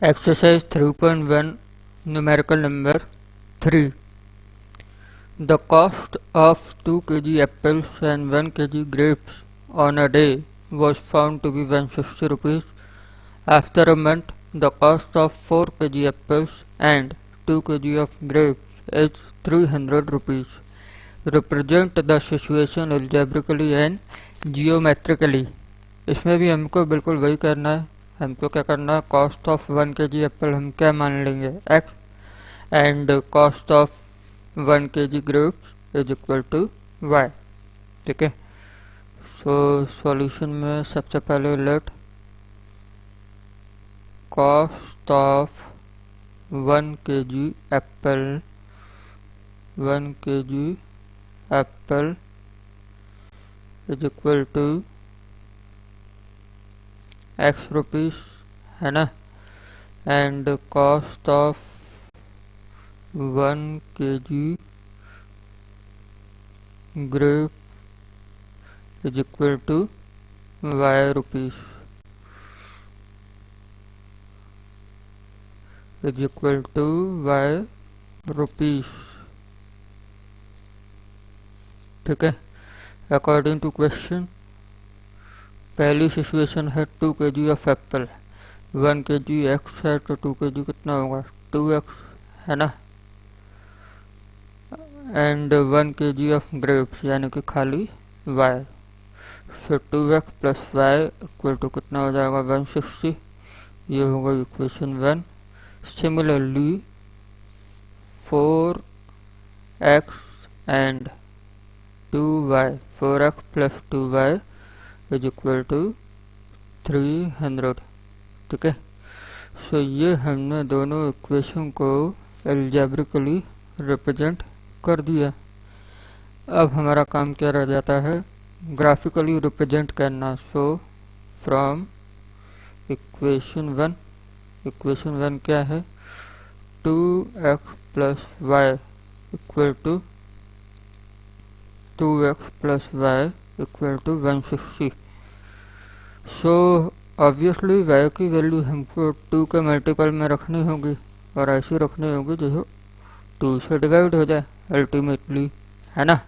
Exercise 3.1 Numerical number 3. The cost of 2 kg apples and 1 kg grapes on a day was found to be 160 rupees. After a month, the cost of 4 kg apples and 2 kg of grapes is 300 rupees. Represent the situation algebraically and geometrically. इसमें भी हमको बिल्कुल वही करना है. हमको क्या करना है, कॉस्ट ऑफ 1 kg एप्पल हम क्या मान लेंगे, x, and cost of 1 kg grapes is equal to y. ठीक है. सो सॉल्यूशन में सबसे पहले let cost of 1 kg apple 1 kg apple is equal to x rupees, है ना, and cost of 1 kg grape is equal to y rupees is equal to y rupees. ठीक है. According to question, पहली situation है 2 kg of apple, 1 kg x है तो 2 kg कितना होगा 2x, है ना, एंड 1 kg ऑफ ग्रेप्स यानी कि खाली y. फिर 2x plus y equal to कितना हो जाएगा 160. ये होगा equation 1. Similarly 4x and 2y, 4x plus 2y is equal to 300. ठीक है. सो ये हमने दोनों इक्वेशन को अलजेब्रिकली रिप्रेजेंट कर दिया. अब हमारा काम क्या रह जाता है, ग्राफिकली रिप्रेजेंट करना. सो फ्रॉम इक्वेशन 1 क्या है, 2x plus y equal to 2x plus y equal to 160. So obviously y की वैल्यू हमको 2 के मल्टीपल में रखनी होगी और ऐसी रखनी होगी जो 2 से डिवाइड हो जाए अल्टीमेटली, है ना.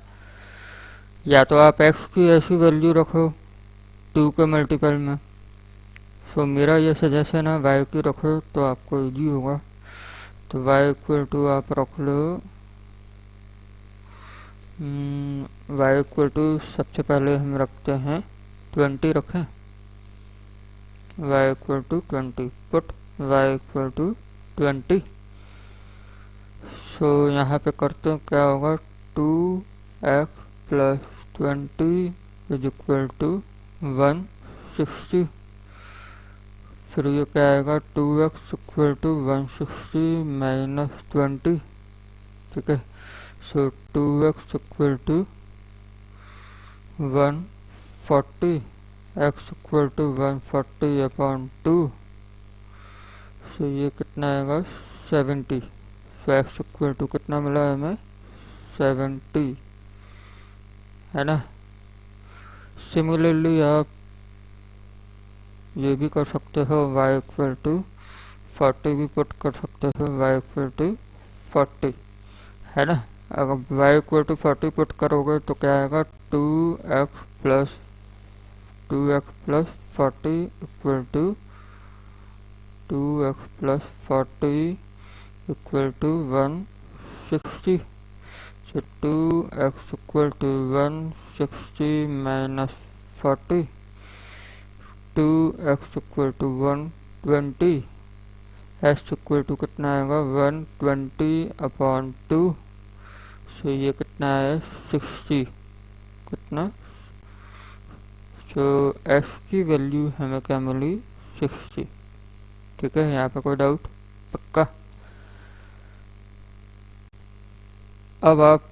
या तो आप x की ऐसी वैल्यू रखो 2 के मल्टीपल में. सो मेरा ये सजेशन है y की रखो तो आपको इजी होगा. तो y इक्वल टू आप रख लो y इक्वल टू सबसे पहले हम रखते हैं 20 रखें, y equal to 20, put y equal to 20. So यहाँ पे करते हैं क्या होगा, 2x plus 20 is equal to 160. फिर ये क्या आएगा, 2x इक्वल टू 160 माइनस 20. ठीक है. So 2x equal to 140, x equal to 140 upon 2. So ये कितना आएगा 70. सो x इक्वल टू कितना मिला हमें 70, है ना. सिमिलरली आप ये भी कर सकते हो, y इक्वल टू 40 भी पुट कर सकते हो, y इक्वल टू 40, है ना. अगर y इक्वल टू 40 पुट करोगे तो क्या आएगा, 2x plus 40 equal to 2x plus 40 equal to 160. So 2x equal to 160 minus 40, 2x equal to 120, x equal to कितना आएगा 120 अपॉन 2. सो ये कितना है 60, कितना. सो f की वैल्यू हमें क्या मिली 60. ठीक है. यहाँ पे कोई डाउट पक्का. अब आप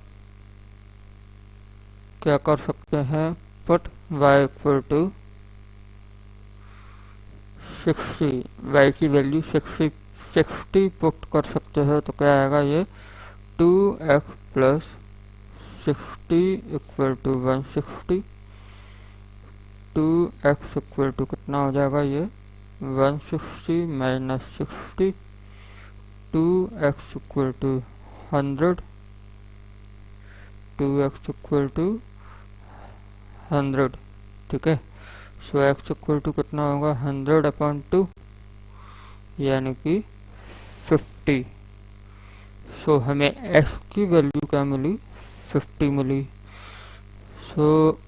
क्या कर सकते हैं, put y equal to 60, y की वैल्यू 60 पुट कर सकते हो तो क्या आएगा, ये 2x plus 60 equal to 160. 2x equal to कितना हो जाएगा, ये 160 minus 60, 2x equal to 100, 2x equal to 100। ठीक है, सो x इक्वल टू कितना होगा 100/2 यानी कि 50। सो हमें x की वैल्यू क्या मिली 50 मिली। सो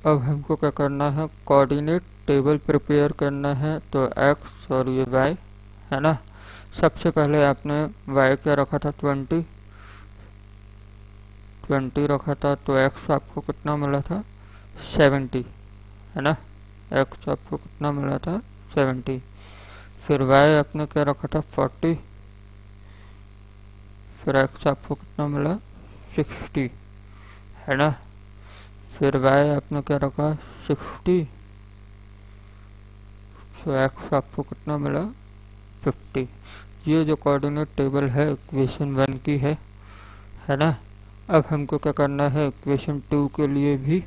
अब हमको क्या करना है, कोऑर्डिनेट टेबल प्रिपेयर करना है। तो x और ये y है ना। सबसे पहले आपने y क्या रखा था 20 रखा था, तो x आपको कितना मिला था 70 है ना। x आपको कितना मिला था 70। फिर y आपने क्या रखा था 40, फिर x आपको कितना मिला 60 है ना। फिर y आपने क्या रखा 60, तो x आपको कितना मिला 50। ये जो कोऑर्डिनेट टेबल है इक्वेशन 1 की है ना। अब हमको क्या करना है, इक्वेशन 2 के लिए भी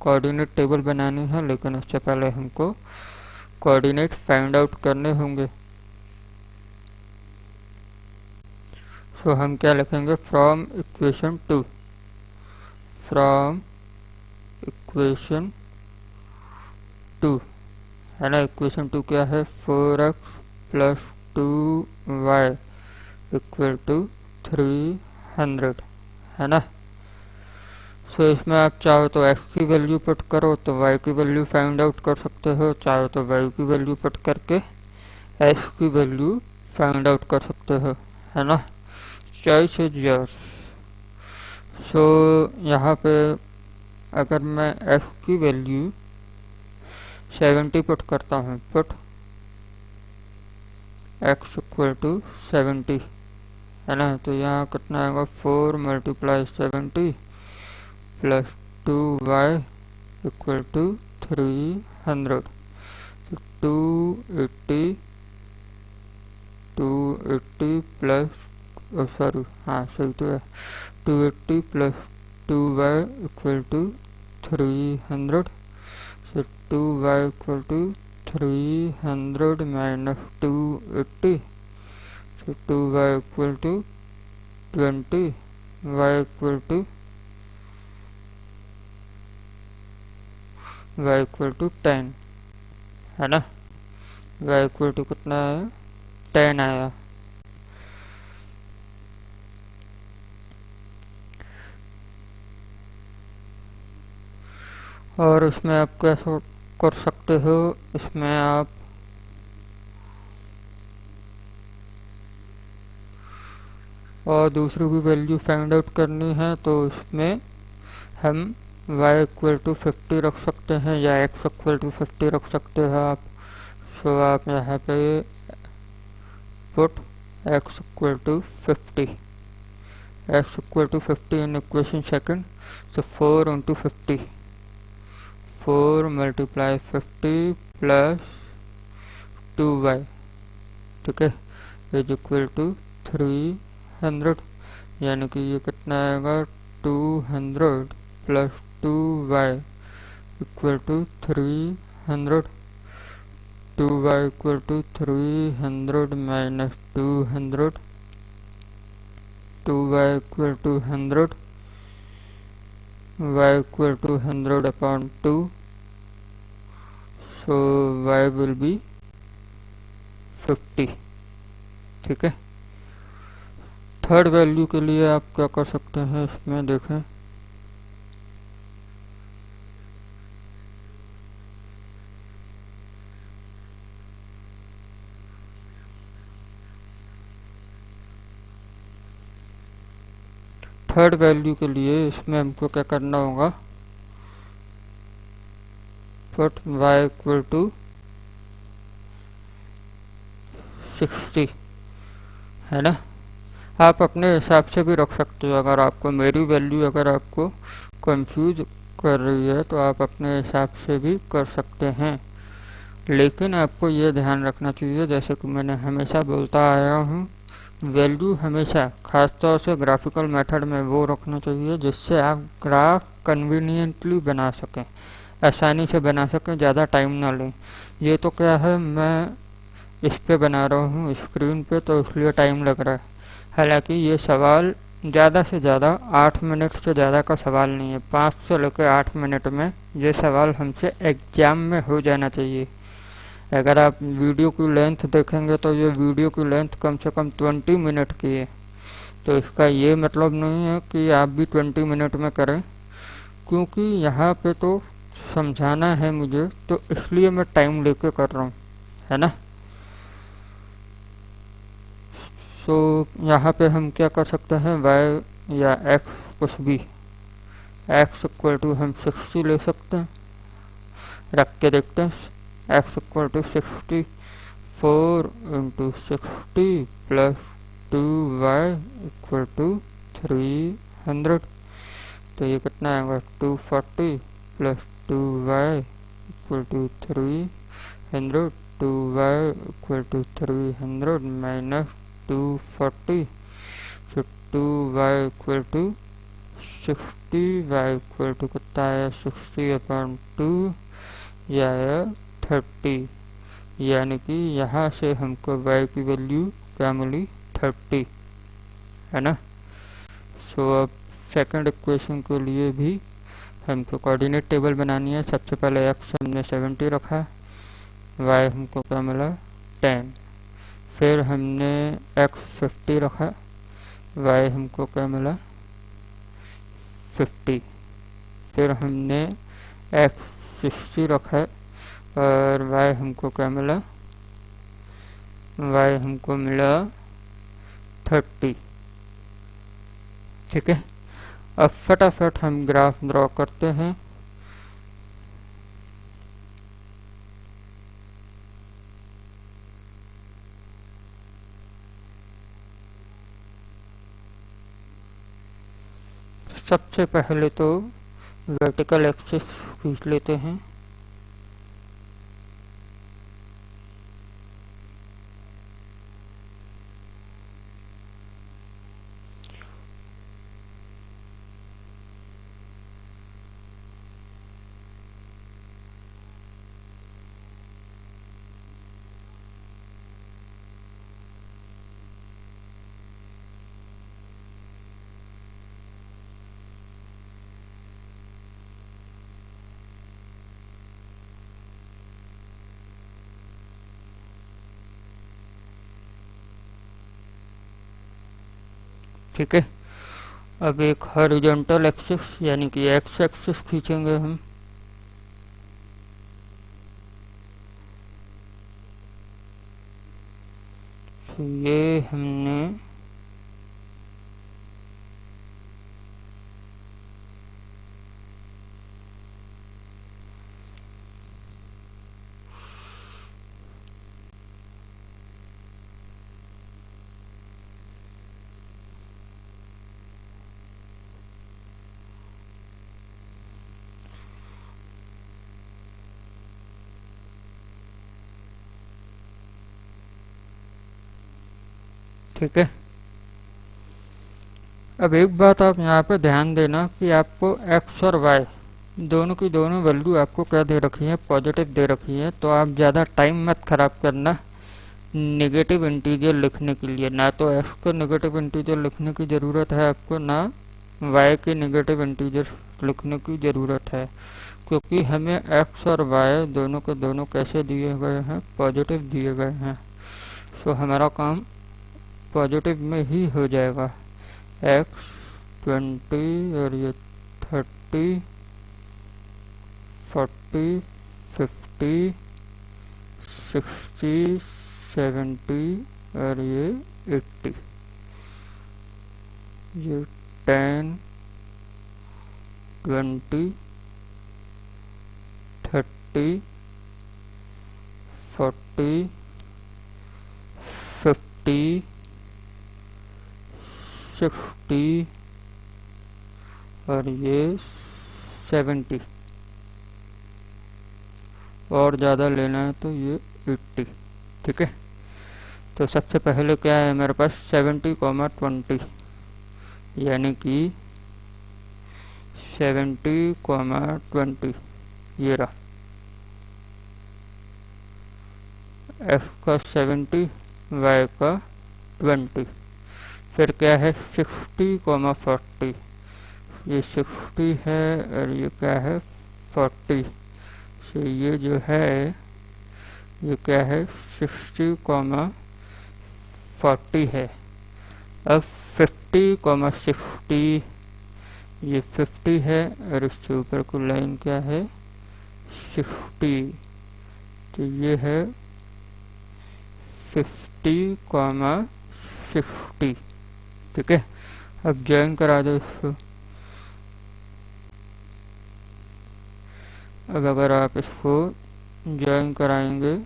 कोऑर्डिनेट टेबल बनानी है, लेकिन उससे पहले हमको कोऑर्डिनेट फाइंड आउट करने होंगे। सो हम क्या लिखेंगे, फ्रॉम इक्वेशन 2, फ्रॉम इक्वेशन 2 है ना। इक्वेशन 2 क्या है, 4x plus 2y equal to 300 है ना। सो इसमें आप चाहो तो x की वैल्यू पुट करो तो y की वैल्यू फाइंड आउट कर सकते हो, चाहो तो y की वैल्यू पुट करके x की वैल्यू फाइंड आउट कर सकते हो है ना। Choice is yours. सो यहाँ पे अगर मैं f की वैल्यू 70 पुट करता हूँ, पुट x इक्वल टू 70 है ना, तो यहाँ कितना आएगा 4 × 70 प्लस 2y इक्वल टू 300। तो 280 प्लस सॉरी हाँ सही तो है, 280 plus 2y equal to 300। So 2y equal to 300 minus 280. So 2y equal to 20, y equal to 10 है ना। y equal to कितना है 10 आया। और इसमें आप क्या कर सकते हो, इसमें आप और दूसरी भी वैल्यू फाइंड आउट करनी है, तो इसमें हम y इक्वल टू 50 रख सकते हैं या x इक्वल टू 50 रख सकते हैं आप। सो आप यहाँ पे put x equal to 50, x equal to 50 in equation second. So 4 into 50, 4 × 50 plus 2y ठीक है इज इक्वल टू 300, यानी कि ये कितना आएगा 200 plus 2y equal to 300। 2y equal to 300 minus 200, 2y equal to 100, y equal to 100/2, so y will be 50। ठीक है, third value के लिए आप क्या कर सकते हैं, इसमें देखें थर्ड वैल्यू के लिए इसमें हमको क्या करना होगा, पुट y इक्वल टू 60 है ना। आप अपने हिसाब से भी रख सकते हो, अगर आपको मेरी वैल्यू अगर आपको कंफ्यूज कर रही है तो आप अपने हिसाब से भी कर सकते हैं। लेकिन आपको ये ध्यान रखना चाहिए, जैसे कि मैंने हमेशा बोलता आया हूँ, वैल्यू हमेशा खासतौर से ग्राफिकल मेथड में वो रखना चाहिए जिससे आप ग्राफ कन्वीनियंटली बना सकें, आसानी से बना सकें, ज़्यादा टाइम ना लें। ये तो क्या है, मैं इस पे बना रहा हूँ स्क्रीन पे, तो इसलिए टाइम लग रहा है। हालांकि ये सवाल ज़्यादा से ज़्यादा 8 मिनट से ज़्यादा का सवाल नहीं है। 5 से लेकर 8 मिनट में ये सवाल हमसे एग्जाम में हो जाना चाहिए। अगर आप वीडियो की लेंथ देखेंगे तो ये वीडियो की लेंथ कम से कम 20 मिनट की है। तो इसका ये मतलब नहीं है कि आप भी 20 मिनट में करें, क्योंकि यहाँ पे तो समझाना है मुझे, तो इसलिए मैं टाइम लेके कर रहा हूँ, है ना। सो यहाँ पे हम क्या कर सकते हैं, y या x कुछ भी, x इक्वल टू हम 60 ले सकते हैं। रख के देखते हैं, x equal to 60, 4 into 60 plus 2y equal to 300। तो ये कितना आएगा, 240 plus 2y equal to 300, 2y equal to 300 minus 240, फिर 2y equal to 60, y equal to कितना आया, 60/2 या 30। यानी कि यहाँ से हमको y की वैल्यू क्या मिली, 30, है ना। सो अब सेकंड इक्वेशन के लिए भी हमको कोऑर्डिनेट टेबल बनानी है। सबसे पहले x हमने 70 रखा, y हमको क्या मिला, 10। फिर हमने x 50 रखा, y हमको क्या मिला, 50। फिर हमने x 60 रखा और y हमको क्या मिला, y हमको मिला 30। ठीक है, अब फटाफट हम ग्राफ ड्रॉ करते हैं। सबसे पहले तो वर्टिकल एक्सिस खींच लेते हैं। ठीक है, अब एक हॉरिजॉन्टल एक्सिस यानी कि एक्स एक्सिस खींचेंगे हम। तो ये हमने ठीक है। अब एक बात आप यहाँ पे ध्यान देना कि आपको x और y दोनों की दोनों वैल्यू आपको क्या दे रखी है, पॉजिटिव दे रखी है। तो आप ज़्यादा टाइम मत खराब करना नेगेटिव इंटीजर लिखने के लिए। ना तो x को नेगेटिव इंटीजर लिखने की ज़रूरत है आपको, ना y के नेगेटिव इंटीजर लिखने की ज़रूरत है, क्योंकि हमें x और y दोनों के दोनों कैसे दिए गए हैं, पॉजिटिव दिए गए हैं। सो हमारा काम पॉजिटिव में ही हो जाएगा। x 20 और ये 30, 40, 50, 60, 70 और ये 80। ये 10, 20, 30, 40, 50, 60 और ये 70। और ज़्यादा लेना है तो ये 80। ठीक है, तो सबसे पहले क्या है मेरे पास, 70, 20, यानी कि 70, 20 ये रहा। x का 70 y का 20। फिर क्या है 60, 40, ये 60 है और ये क्या है 40। तो ये जो है ये क्या है 60, 40 है। अब 50, 60, ये 50 है और इसके ऊपर की लाइन क्या है 60। तो ये है 50, 60। ठीक है, अब ज्वाइन करा दो इसको। अब अगर आप इसको ज्वाइन कराएंगे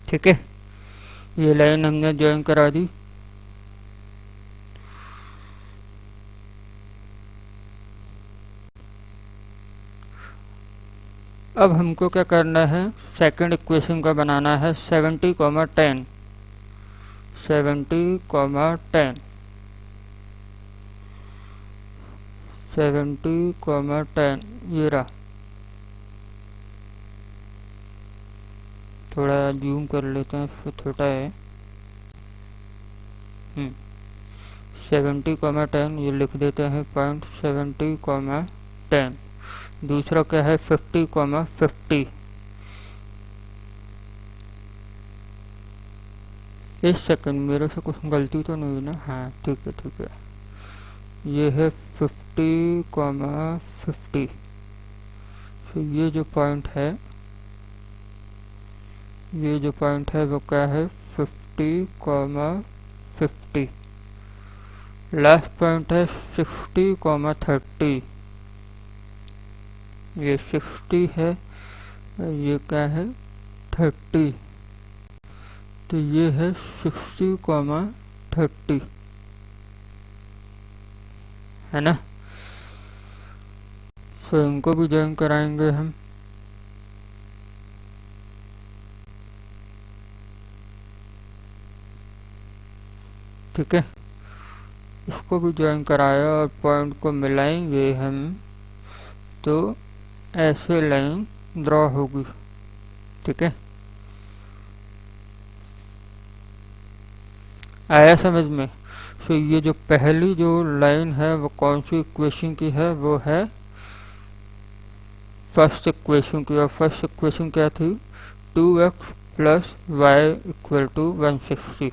ठीक है, ये लाइन हमने ज्वाइन करा दी। अब हमको क्या करना है सेकंड इक्वेशन का बनाना है 70, 10, 70, 10, 70, 10 ये रहा। थोड़ा जूम कर लेते हैं, इसको छोटा है। 70, 10 ये लिख देते हैं पॉइंट 70, 10। दूसरा क्या है 50, 50। एक सेकंड, मेरे से कुछ गलती तो नहीं ना? हाँ ठीक है ठीक है, ये है 50, 50। तो ये जो पॉइंट है वो क्या है 50, 50। लास्ट पॉइंट है 60, 30। ये 60 है और ये क्या है 30। तो ये है 60, 30 है ना। तो इनको भी ज्वाइन कराएंगे हम। ठीक है, इसको भी ज्वाइन कराया और पॉइंट को मिलाएंगे हम तो ऐसे लाइन ड्रॉ होगी। ठीक है, आया समझ में। तो ये जो पहली जो लाइन है वो कौन सी इक्वेशन की है, वो है फर्स्ट इक्वेशन की। और फर्स्ट इक्वेशन क्या थी 2x plus y equal to 160।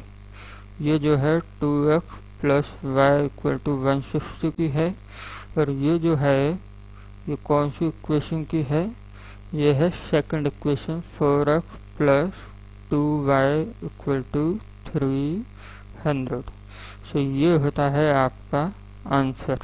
ये जो है 2x plus y equal to 160 की है। और ये जो है ये कौन सी इक्वेशन की है, ये है second equation 4x plus 2y equal to 300। So ये होता है आपका आंसर।